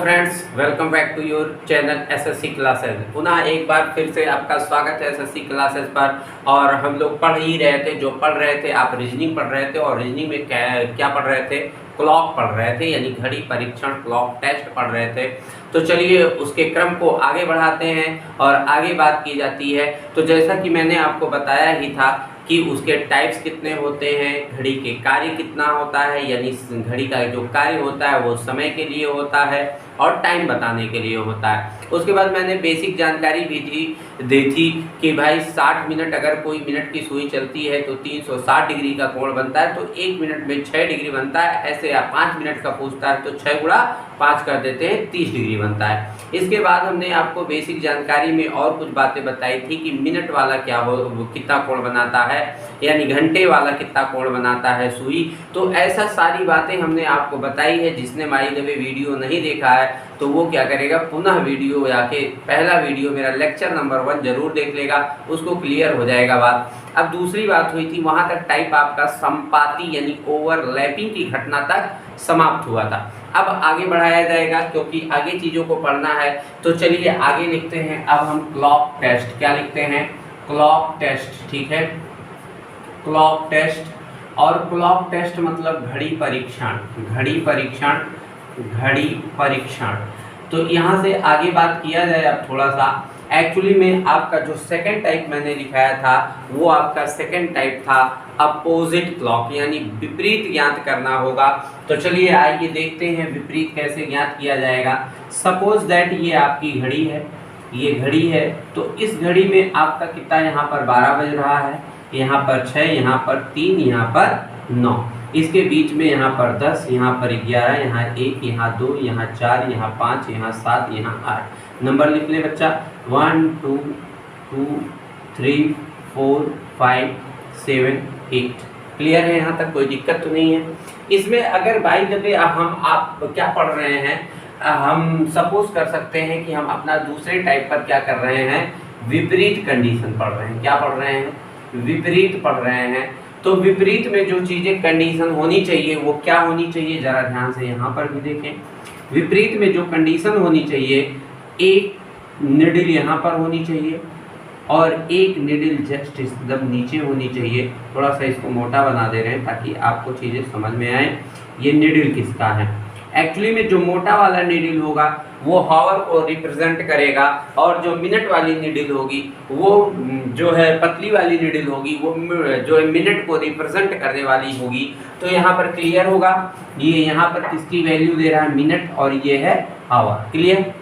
Friends, welcome back to your channel SSC classes. पुनः एक बार फिर से आपका स्वागत है एसएससी क्लासेस पर। और हम लोग पढ़ ही रहे थे, जो पढ़ रहे थे आप रीजनिंग पढ़ रहे थे। और रीजनिंग में क्या पढ़ रहे थे? क्लॉक पढ़ रहे थे, यानी घड़ी परीक्षण क्लॉक टेस्ट पढ़ रहे थे। तो चलिए उसके क्रम को आगे बढ़ाते हैं और आगे बात की जाती है। तो जैसा कि मैंने आपको बताया ही था कि उसके टाइप्स कितने होते हैं, घड़ी के कार्य कितना होता है, यानी घड़ी का जो कार्य होता है वो समय के लिए होता है और टाइम बताने के लिए होता है। उसके बाद मैंने बेसिक जानकारी भी दी थी कि भाई 60 मिनट अगर कोई मिनट की सुई चलती है तो 360 डिग्री का कोण बनता है, तो 1 मिनट में 6 डिग्री बनता है। ऐसे आप 5 मिनट का पूछता है तो 6 गुणा 5 कर देते हैं, 30 डिग्री बनता है। इसके बाद हमने आपको बेसिक जानकारी में और कुछ बातें बताई थी कि मिनट वाला क्या हो, कितना कोण बनाता है, यानी घंटे वाला कितना कोण बनाता है सुई। तो ऐसा सारी बातें हमने आपको बताई है। जिसने बाय द वे वीडियो नहीं देखा है तो वो क्या करेगा, पुनः वीडियो आके पहला वीडियो मेरा लेक्चर नंबर 1 जरूर देख लेगा, उसको क्लियर हो जाएगा बात। अब दूसरी बात हुई थी, वहां तक टाइप आपका संपाती यानी ओवरलैपिंग की घटना तक समाप्त हुआ था। अब आगे बढ़ाया जाएगा क्योंकि आगे चीज़ों को पढ़ना है। तो चलिए आगे लिखते हैं। अब हम क्लॉक टेस्ट क्या लिखते हैं? क्लॉक टेस्ट, ठीक है, क्लॉक टेस्ट। और क्लॉक टेस्ट मतलब घड़ी परीक्षण, घड़ी परीक्षण, घड़ी परीक्षण। तो यहाँ से आगे बात किया जाए अब थोड़ा सा। एक्चुअली में आपका जो सेकंड टाइप मैंने दिखाया था वो आपका सेकंड टाइप था अपोजिट क्लॉक, यानी विपरीत ज्ञात करना होगा। तो चलिए आइए देखते हैं विपरीत कैसे ज्ञात किया जाएगा। सपोज दैट ये आपकी घड़ी है, ये घड़ी है, तो इस घड़ी में आपका कितना यहाँ पर 12 बज रहा है, यहाँ पर 6, यहाँ पर 3, यहाँ पर 9, इसके बीच में यहाँ पर 10, यहाँ पर 11, यहाँ 1, यहाँ 2, यहाँ 4, यहाँ 5, यहाँ 7, यहाँ 8। नंबर लिख ले बच्चा, 1 2 2 3 4 5 7 8। क्लियर है? यहाँ तक कोई दिक्कत तो नहीं है। इसमें अगर बाई द वे आप क्या पढ़ रहे हैं, हम सपोज कर सकते हैं कि हम अपना दूसरे टाइप पर क्या कर रहे हैं, विपरीत कंडीशन पढ़ रहे हैं। क्या पढ़ रहे हैं? विपरीत पढ़ रहे हैं। तो विपरीत में जो चीज़ें कंडीशन होनी चाहिए वो क्या होनी चाहिए, जरा ध्यान से यहाँ पर भी देखें। विपरीत में जो कंडीशन होनी चाहिए, एक निडिल यहाँ पर होनी चाहिए और एक निडिल जस्ट एकदम नीचे होनी चाहिए। थोड़ा सा इसको मोटा बना दे रहे हैं ताकि आपको चीज़ें समझ में आए। ये निडिल किसका है? एक्चुअली में जो मोटा वाला निडिल होगा वो हावर को रिप्रेजेंट करेगा और जो मिनट वाली निडिल होगी वो जो है पतली वाली निडिल होगी वो जो मिनट को रिप्रेजेंट करने वाली होगी। तो यहाँ पर क्लियर होगा, ये यहाँ पर किसकी वैल्यू दे रहा है, मिनट, और ये है हावर। क्लियर?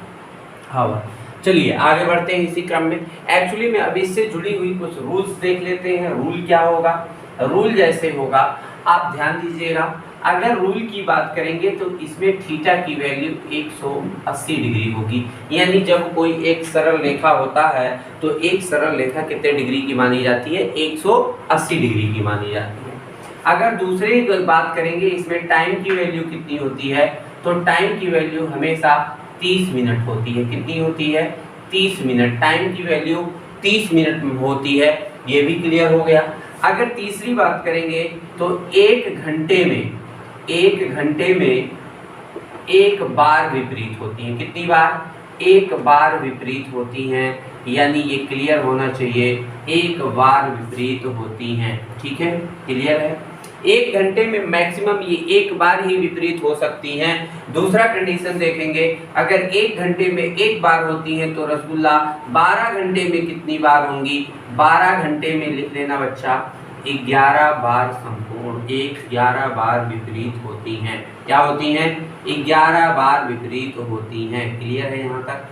हावर। चलिए आगे बढ़ते हैं इसी क्रम में। एक्चुअली में अब इससे जुड़ी हुई कुछ रूल्स देख लेते हैं। रूल क्या होगा? रूल जैसे होगा, आप ध्यान दीजिएगा। अगर रूल की बात करेंगे तो इसमें थीटा की वैल्यू 180 डिग्री होगी, यानी जब कोई एक सरल रेखा होता है तो एक सरल रेखा कितने डिग्री की मानी जाती है? 180 डिग्री की मानी जाती है। अगर दूसरी बात करेंगे इसमें टाइम की वैल्यू कितनी होती है, तो टाइम की वैल्यू हमेशा 30 मिनट होती है। कितनी होती है? 30 मिनट। टाइम की वैल्यू 30 मिनट होती है, ये भी क्लियर हो गया। अगर तीसरी बात करेंगे तो एक घंटे में एक बार विपरीत होती है। कितनी बार? एक बार विपरीत होती हैं, यानी ये क्लियर होना चाहिए, एक बार विपरीत होती हैं। ठीक है? क्लियर है? एक घंटे में मैक्सिमम ये एक बार ही विपरीत हो सकती हैं। दूसरा कंडीशन देखेंगे, अगर एक घंटे में एक बार होती हैं तो रसगुल्ला 12 घंटे में कितनी बार होंगी? 12 घंटे में लिख लेना बच्चा, 11 बार संपूर्ण, 11 बार विपरीत होती हैं। क्या होती हैं? 11 बार विपरीत होती हैं। क्लियर है यहाँ तक?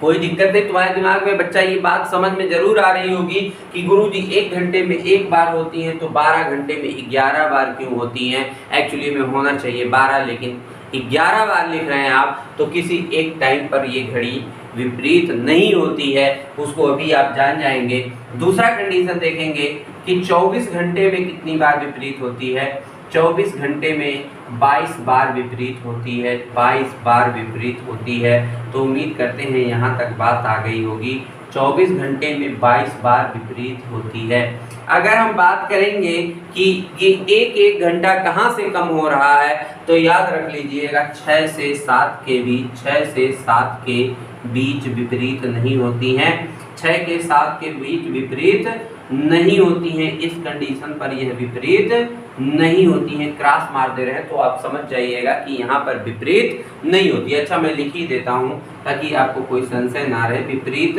कोई दिक्कत नहीं? तुम्हारे दिमाग में बच्चा ये बात समझ में जरूर आ रही होगी कि गुरुजी एक घंटे में एक बार होती हैं तो 12 घंटे में 11 बार क्यों होती हैं? एक्चुअली में होना चाहिए 12, लेकिन 11 बार लिख रहे हैं आप, तो किसी एक टाइम पर ये घड़ी विपरीत नहीं होती है, उसको अभी आप जान जाएंगे। दूसरा कंडीशन देखेंगे कि 24 घंटे में कितनी बार विपरीत होती है? 24 घंटे में 22 बार विपरीत होती है, 22 बार विपरीत होती है। तो उम्मीद करते हैं यहाँ तक बात आ गई होगी। 24 घंटे में 22 बार विपरीत होती है। अगर हम बात करेंगे कि ये एक एक घंटा कहाँ से कम हो रहा है, तो याद रख लीजिएगा 6 से 7 के बीच, 6 से 7 के बीच विपरीत नहीं होती हैं, 6 के 7 के बीच विपरीत नहीं होती हैं। इस कंडीशन पर यह विपरीत नहीं होती हैं। क्रॉस मार दे रहे हैं तो आप समझ जाइएगा कि यहाँ पर विपरीत नहीं होती। अच्छा, मैं लिख ही देता हूँ ताकि आपको कोई संशय ना रहे, विपरीत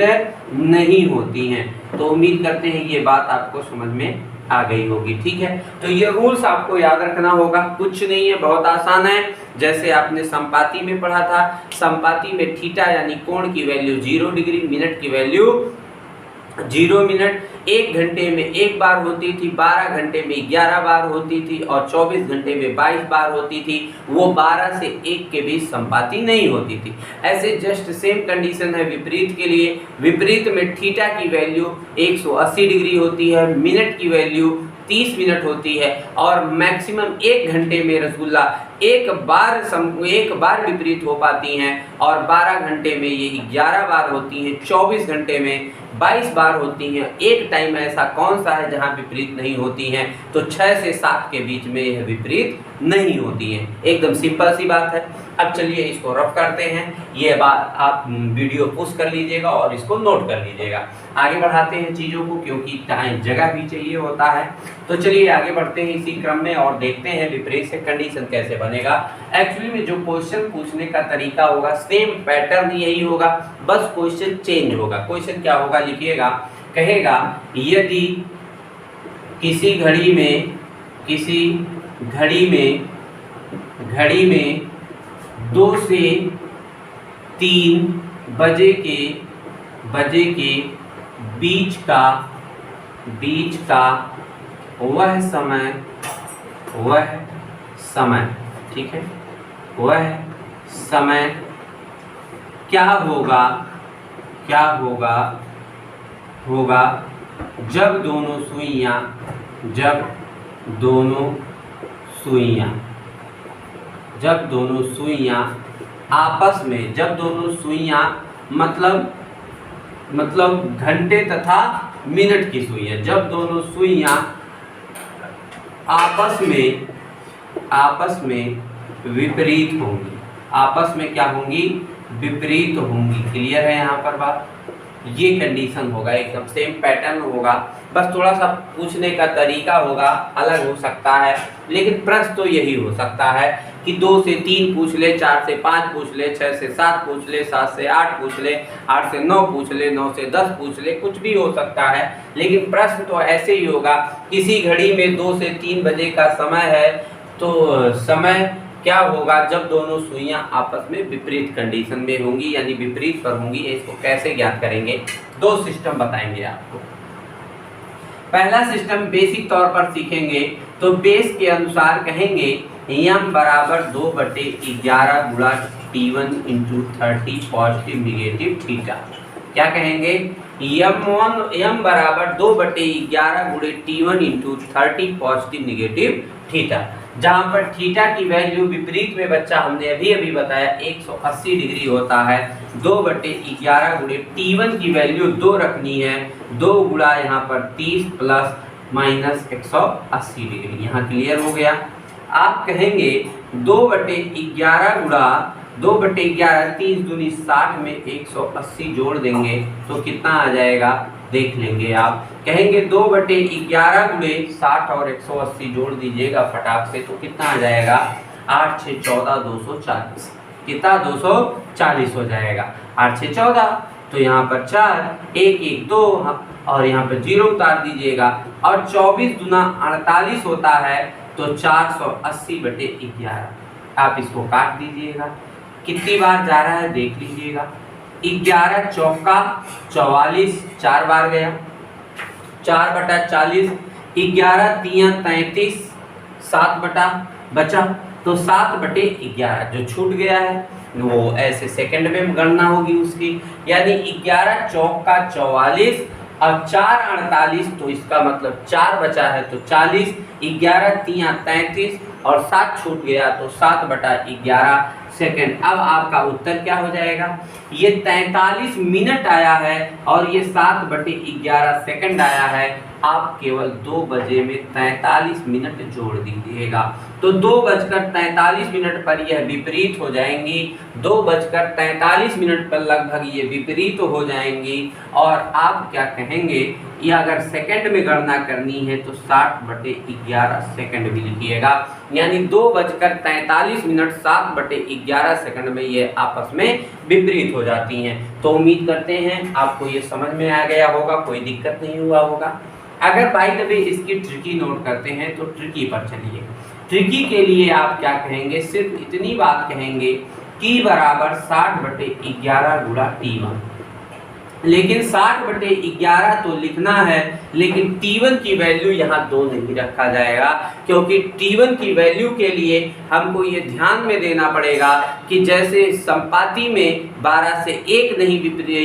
नहीं होती हैं। तो उम्मीद करते हैं ये बात आपको समझ में आ गई होगी। ठीक है, तो ये रूल्स आपको याद रखना होगा, कुछ नहीं है, बहुत आसान है। जैसे आपने संपाती में पढ़ा था, संपाती में थीटा यानी कोण की वैल्यू 0 डिग्री, मिनट की वैल्यू 0 मिनट, 1 घंटे में 1 बार होती थी, 12 घंटे में 11 बार होती थी और 24 घंटे में 22 बार होती थी। वो 12 से 1 के बीच संपाती नहीं होती थी। ऐसे जस्ट सेम कंडीशन है विपरीत के लिए। विपरीत में थीटा की वैल्यू 180 डिग्री होती है, मिनट की वैल्यू 30 मिनट होती है और मैक्सिमम 1 घंटे में रसगुल्ला एक बार विपरीत हो पाती हैं और 12 घंटे में ये 11 बार होती हैं, 24 घंटे में 22 बार होती हैं। एक टाइम ऐसा कौन सा है जहां विपरीत नहीं होती हैं? तो 6 से 7 के बीच में यह विपरीत नहीं होती हैं। एकदम सिंपल सी बात है। अब चलिए इसको रफ करते हैं। ये बात आप वीडियो पुश कर लीजिएगा और इसको नोट कर लीजिएगा। आगे बढ़ाते हैं चीज़ों को, क्योंकि टाइम जगह भी चाहिए होता है। तो चलिए आगे बढ़ते हैं इसी क्रम में और देखते हैं विपरीत से कंडीशन कैसे बनेगा। एक्चुअली में जो क्वेश्चन पूछने का तरीका होगा सेम पैटर्न यही होगा, बस क्वेश्चन चेंज होगा। क्वेश्चन क्या होगा लिखिएगा, कहेगा यदि किसी घड़ी में 2 से 3 बजे के बीच का वह समय ठीक है, वह समय क्या होगा जब दोनों सुइयां आपस में, जब दोनों सुइयां मतलब घंटे तथा मिनट की सुइयां, जब दोनों सुइयां आपस में विपरीत होंगी, आपस में क्या होंगी? विपरीत होंगी। क्लियर है यहाँ पर बात? ये कंडीशन होगा, एकदम सेम पैटर्न होगा, बस थोड़ा सा पूछने का तरीका होगा, अलग हो सकता है, लेकिन प्रश्न तो यही हो सकता है कि 2 से 3 पूछ ले, 4 से 5 पूछ ले, 6 से 7 पूछ ले, 7 से 8 पूछ ले, 8 से 9 पूछ ले, 9 से 10 पूछ ले, कुछ भी हो सकता है। लेकिन प्रश्न तो ऐसे ही होगा, किसी घड़ी में 2 से 3 बजे का समय है, तो समय क्या होगा जब दोनों सुइयां आपस में विपरीत कंडीशन में होंगी, यानी विपरीत पर होंगी। इसको कैसे ज्ञात करेंगे? 2 सिस्टम बताएंगे आपको। पहला सिस्टम बेसिक तौर पर सीखेंगे तो बेस के अनुसार कहेंगे m बराबर 2/11 गुणा T1 into 30 positive negative theta. क्या कहेंगे? m बराबर 2/11 गुणे T1 into 30 positive negative theta, जहाँ पर थीटा की वैल्यू विपरीत में बच्चा हमने अभी बताया 180 डिग्री होता है। 2/11 गुणे T1 की वैल्यू 2 रखनी है, 2 गुणा यहाँ पर 30 प्लस माइनस 180 डिग्री। यहाँ क्लियर हो गया? आप कहेंगे 2/11 गुणा 2/11 30 दूनी 60 में 180 जोड़ देंगे तो कितना आ जाएगा देख लेंगे आप। कहेंगे 2/11 गुणे 60 और 180 जोड़ दीजिएगा फटाक से, तो कितना आ जाएगा? 8 6 14 240। कितना? 240 हो जाएगा। 8 6 14, तो यहाँ पर 4 1 1 2 और यहाँ पर 0 उतार दीजिएगा और 24 दूना 48 होता है, तो 480/11। आप इसको काट दीजिएगा। कितनी बार जा रहा है देख लीजिएगा। 11 चौका 44, 4 बार गया, 4/40, 11 तियां 33, 7 बटा बचा, तो 7/11 जो छूट गया है वो ऐसे सेकंड में गणना होगी उसकी, यानी 11 चौका 44 और 4 48, तो इसका मतलब 4 बचा है तो 40, 11 तियां 33 और 7 छूट गया तो 7/11 सेकंड। अब आपका उत्तर क्या हो जाएगा, ये 43 मिनट आया है और ये 7/11 सेकंड आया है। आप केवल 2 बजे में 43 मिनट जोड़ दीजिएगा, तो 2:43 पर यह विपरीत हो जाएंगी, 2:43 पर लगभग ये विपरीत हो जाएंगी। और आप क्या कहेंगे, या अगर सेकंड में गणना करनी है तो 60/11 सेकंड भी लिखिएगा, यानी 2:43 7/11 सेकंड में ये आपस में विपरीत हो जाती हैं। तो उम्मीद करते हैं आपको ये समझ में आ गया होगा, कोई दिक्कत नहीं हुआ होगा। अगर बाय द वे इसकी ट्रिकी नोट करते हैं तो ट्रिकी पर चलिए। ट्रिकी के लिए आप क्या कहेंगे, सिर्फ इतनी बात कहेंगे कि बराबर 60/11 गुणा T1, लेकिन 60/11 तो लिखना है, लेकिन T1 की वैल्यू यहाँ 2 नहीं रखा जाएगा, क्योंकि T1 की वैल्यू के लिए हमको ये ध्यान में देना पड़ेगा कि जैसे संपाती में 12 से 1 नहीं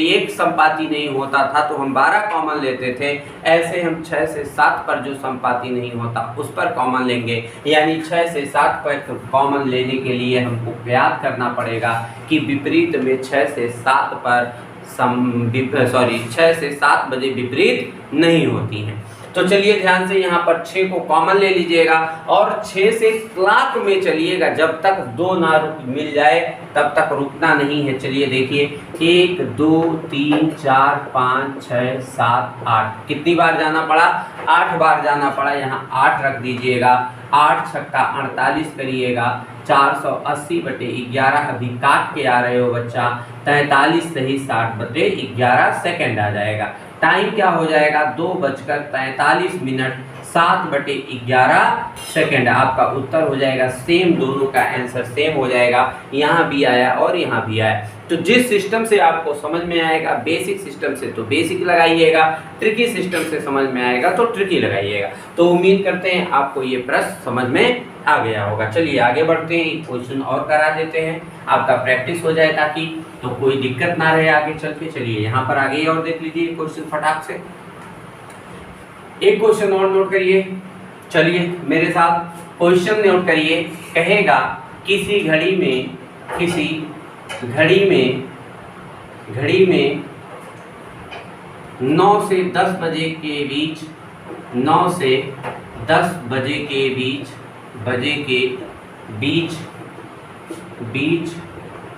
एक संपाती नहीं होता था तो हम 12 कॉमन लेते थे, ऐसे हम 6 से 7 पर जो संपाती नहीं होता उस पर कॉमन लेंगे। यानी 6 से 7 पर कॉमन लेने के लिए हमको याद करना पड़ेगा कि विपरीत में 6 से 7 पर 6 से 7 बजे विपरीत नहीं होती हैं। तो चलिए ध्यान से यहाँ पर 6 को कॉमन ले लीजिएगा और 6 से क्लॉक में चलिएगा, जब तक 2 ना मिल जाए तब तक रुकना नहीं है। चलिए देखिए 1 2 3 4 5 6 7 8, कितनी बार जाना पड़ा, 8 बार जाना पड़ा। यहाँ 8 रख दीजिएगा, 8 छक्का 48 करिएगा, 480/11 अभी काट के आ रहे हो बच्चा, 43 सही 60/11 सेकंड आ जाएगा। टाइम क्या हो जाएगा, 2:43 7/11 सेकंड। आपका उत्तर हो जाएगा सेम, दोनों का आंसर सेम हो जाएगा, यहाँ भी आया और यहाँ भी आया। तो जिस सिस्टम से आपको समझ में आएगा, बेसिक सिस्टम से तो बेसिक लगाइएगा, ट्रिकी सिस्टम से समझ में आएगा तो ट्रिकी लगाइएगा। तो उम्मीद करते हैं आपको ये प्रश्न समझ में आ गया होगा। चलिए आगे बढ़ते हैं, एक क्वेश्चन और करा देते हैं, आपका प्रैक्टिस हो जाए ताकि तो कोई दिक्कत ना रहे आगे चल के। चलिए यहाँ पर आगे और देख लीजिए क्वेश्चन फटाक से, एक क्वेश्चन और नोट करिए। चलिए मेरे साथ क्वेश्चन नोट करिए। कहेगा किसी घड़ी में 9 से 10 बजे के बीच 9 से 10 बजे के बीच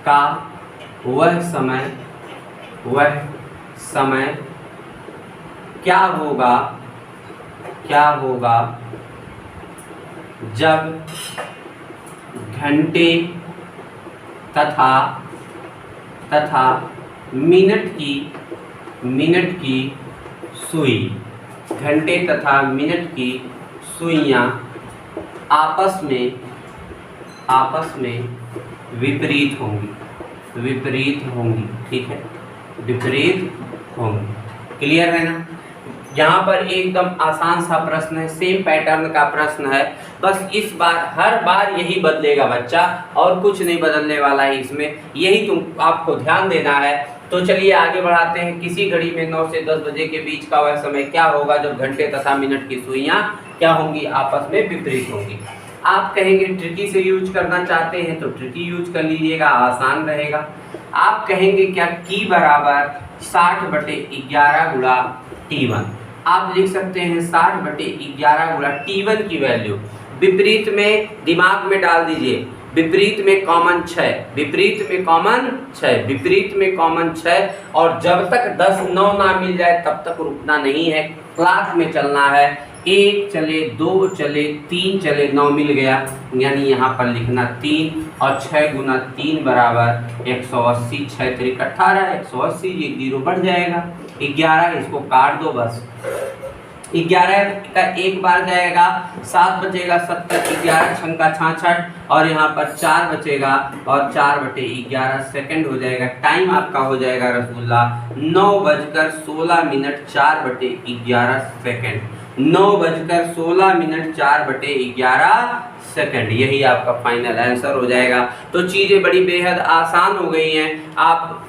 का वह समय क्या होगा जब घंटे तथा मिनट की सुई, घंटे तथा मिनट की सुइयां आपस में विपरीत होंगी। ठीक है, विपरीत होंगी। क्लियर है ना। यहाँ पर एकदम आसान सा प्रश्न है, सेम पैटर्न का प्रश्न है, बस इस बार हर बार यही बदलेगा बच्चा, और कुछ नहीं बदलने वाला है इसमें, यही तुम आपको ध्यान देना है। तो चलिए आगे बढ़ाते हैं। किसी घड़ी में 9 से 10 बजे के बीच का वह समय क्या होगा जब घंटे तथा मिनट की सुइयां क्या होंगी, आपस में विपरीत होंगी। आप कहेंगे ट्रिकी से यूज करना चाहते हैं तो ट्रिकी यूज कर लीजिएगा, आसान रहेगा। आप कहेंगे क्या, की बराबर 60/11 गुणा T1, आप लिख सकते हैं 60/11 गुणा T1 की वैल्यू विपरीत में दिमाग में डाल दीजिए, विपरीत में कॉमन 6, विपरीत में कॉमन 6, और जब तक 10 9 ना मिल जाए तब तक रुकना नहीं है, क्लॉक में चलना है। 1 चले, 2 चले, 3 चले, 9 मिल गया, यानी यहाँ पर लिखना 3, और 6 गुना 3 बराबर 180, 6 3 18, 180, ये 0 बढ़ जाएगा। 11 इसको काट दो बस, 11 का एक बार जाएगा, 7 बचेगा 70, 11 छंका 66, और यहाँ पर 4 बचेगा और 4/11 सेकंड हो जाएगा। टाइम आपका हो जाएगा रसगुल्ला 9:16 4/11 सेकंड, 9:16 4/11 सेकंड, यही आपका फाइनल आंसर हो जाएगा। तो चीज़ें बड़ी बेहद आसान हो गई हैं, आप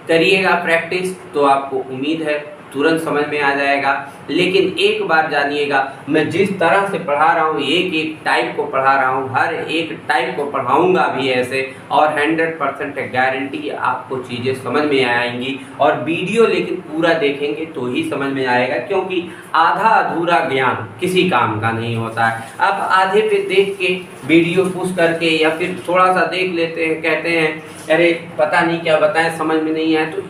करिएगा प्रैक्टिस तो आपको उम्मीद है तुरंत समझ में आ जाएगा। लेकिन एक बार जानिएगा, मैं जिस तरह से पढ़ा रहा हूँ, एक एक टाइप को पढ़ा रहा हूँ, हर एक टाइप को पढ़ाऊँगा भी ऐसे, और 100% गारंटी आपको चीज़ें समझ में आएंगी। और वीडियो लेकिन पूरा देखेंगे तो ही समझ में आएगा, क्योंकि आधा अधूरा ज्ञान किसी काम का नहीं होता है। अब आधे पे देख के वीडियो पुश करके या फिर थोड़ा सा देख लेते हैं, कहते हैं अरे पता नहीं क्या बताएं, समझ में नहीं आया, तो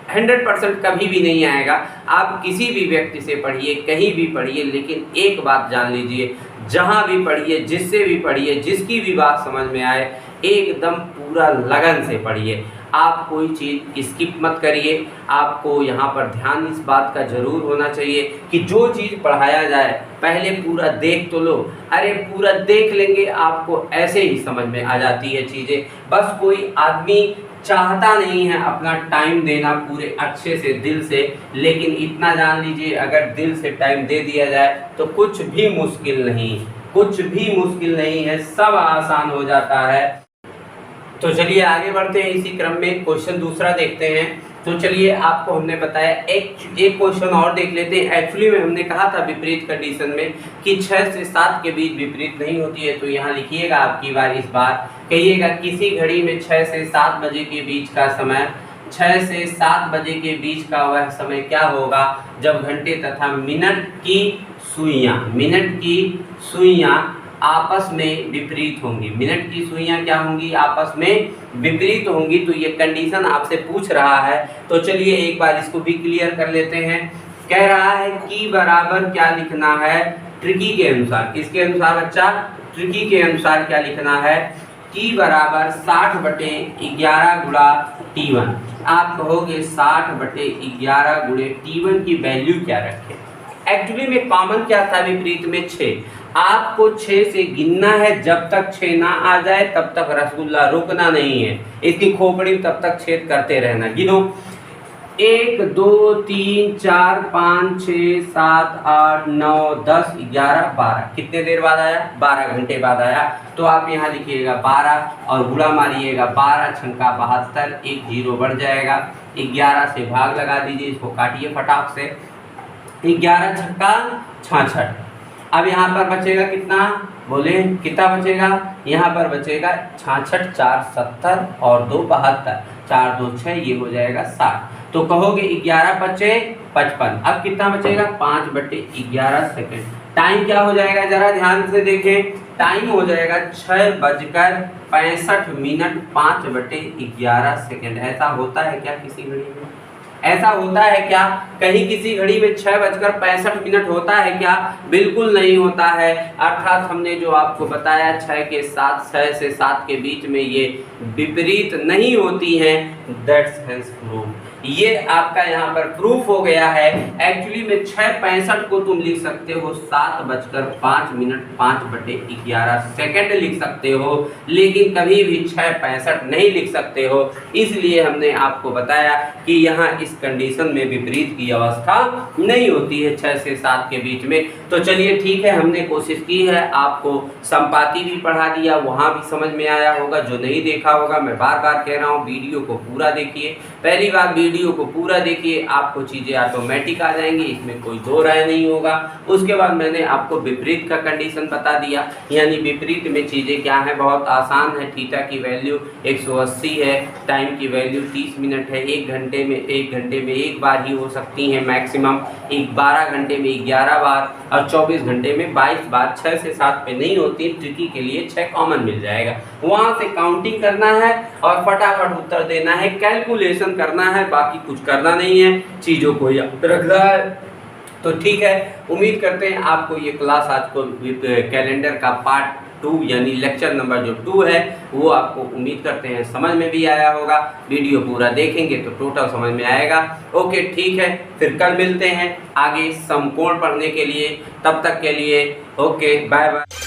100% कभी भी नहीं आएगा। आप किसी भी व्यक्ति से पढ़िए, कहीं भी पढ़िए, लेकिन एक बात जान लीजिए, जहाँ भी पढ़िए, जिससे भी पढ़िए, जिसकी भी बात समझ में आए, एकदम पूरा लगन से पढ़िए। आप कोई चीज़ स्किप मत करिए। आपको यहाँ पर ध्यान इस बात का ज़रूर होना चाहिए कि जो चीज़ पढ़ाया जाए पहले पूरा देख तो लो। अरे पूरा देख लेंगे, आपको ऐसे ही समझ में आ जाती है चीज़ें। बस कोई आदमी चाहता नहीं है अपना टाइम देना पूरे अच्छे से, दिल से, लेकिन इतना जान लीजिए, अगर दिल से टाइम दे दिया जाए तो कुछ भी मुश्किल नहीं, कुछ भी मुश्किल नहीं है, सब आसान हो जाता है। तो चलिए आगे बढ़ते हैं, इसी क्रम में क्वेश्चन दूसरा देखते हैं। तो चलिए, आपको हमने बताया एक क्वेश्चन और देख लेते हैं। एक्चुअली में हमने कहा था विपरीत कंडीशन में कि 6 से 7 के बीच विपरीत नहीं होती है। तो यहाँ लिखिएगा, आपकी बार, इस बार कहिएगा, किसी घड़ी में 6 से 7 बजे के बीच का समय, 6 से 7 बजे के बीच का वह समय क्या होगा जब घंटे तथा मिनट की सुइयां आपस में विपरीत होंगी। मिनट की सुइयां क्या होंगी? आपस में विपरीत होंगी। तो ये कंडीशन आपसे पूछ रहा है। तो चलिए एक बार इसको भी क्लियर कर लेते हैं। कह रहा है कि बराबर क्या लिखना है ट्रिकी के अनुसार। किसके अनुसार बच्चा? ट्रिकी के अनुसार क्या लिखना है कि बराबर 60/11 गुणा T1। आप कहोगे 60/11 गुणे T1 की वैल्यू क्या रखें। एक्चुअली में कॉमन क्या था विपरीत में? 6। आपको 6 से गिनना है, जब तक 6 ना आ जाए तब तक रसगुल्ला रुकना नहीं है, इसकी खोपड़ी तब तक छेद करते रहना। गिनो, 1 2 3 4 5 6 7 8 9 10 11 12। कितने देर बाद आया? 12 घंटे बाद आया। तो आप यहाँ लिखिएगा 12 और गुणा मारिएगा, 12 छंका 72, एक 0 बढ़ जाएगा। 11 से भाग लगा दीजिए, इसको काटिए फटाक से। 11 छक्का 66। अब यहाँ पर बचेगा कितना? बोले कितना बचेगा? यहाँ पर बचेगा 66, 4 70 और 2 72, 4 2 6, ये हो जाएगा 60। तो कहोगे 11 बचे 55। अब कितना बचेगा? 5/11 सेकेंड। टाइम क्या हो जाएगा? जरा ध्यान से देखें। टाइम हो जाएगा 6:65 5/11 सेकेंड। ऐसा होता है क्या किसी घड़ी में? ऐसा होता है क्या? कहीं किसी घड़ी में 6:65 होता है क्या? बिल्कुल नहीं होता है। अर्थात हमने जो आपको बताया 6 से 7 के बीच में ये विपरीत नहीं होती हैं। That's hence proof. ये आपका यहाँ पर प्रूफ हो गया है। एक्चुअली में 6:65 को तुम लिख सकते हो 7:05 5/11 सेकेंड लिख सकते हो, लेकिन कभी भी 6:65 नहीं लिख सकते हो। इसलिए हमने आपको बताया कि यहाँ इस कंडीशन में विपरीत की अवस्था नहीं होती है 6 से 7 के बीच में। तो चलिए ठीक है, हमने कोशिश की है, आपको संपाति भी पढ़ा दिया, वहाँ भी समझ में आया होगा। जो नहीं देखा होगा, मैं बार बार कह रहा हूँ, वीडियो को पूरा देखिए। पहली बात, वीडियो को पूरा देखिए, आपको चीज़ें ऑटोमेटिक आ जाएंगी, इसमें कोई दो राय नहीं होगा। उसके बाद मैंने आपको विपरीत का कंडीशन बता दिया, यानी विपरीत में चीज़ें क्या है, बहुत आसान है। थीटा की वैल्यू 180 है, टाइम की वैल्यू 30 मिनट है। एक घंटे में एक बार ही हो सकती है मैक्सिमम। 12 घंटे में 11 बार और 24 घंटे में 22 बार। 6 से 7 पे नहीं होती। ट्रिकी के लिए 6 कॉमन मिल जाएगा। वहाँ से काउंटिंग करना है और फटाफट उत्तर देना है, कैलकुलेशन करना है, बाकी कुछ करना नहीं है, चीज़ों को याद रखना है। तो ठीक है, उम्मीद करते हैं आपको ये क्लास आज को कैलेंडर का पार्ट 2 यानी लेक्चर नंबर जो 2 है वो आपको उम्मीद करते हैं समझ में भी आया होगा। वीडियो पूरा देखेंगे तो टोटल समझ में आएगा। ओके ठीक है, फिर कल मिलते हैं आगे समकोण पढ़ने के लिए। तब तक के लिए ओके, बाय बाय।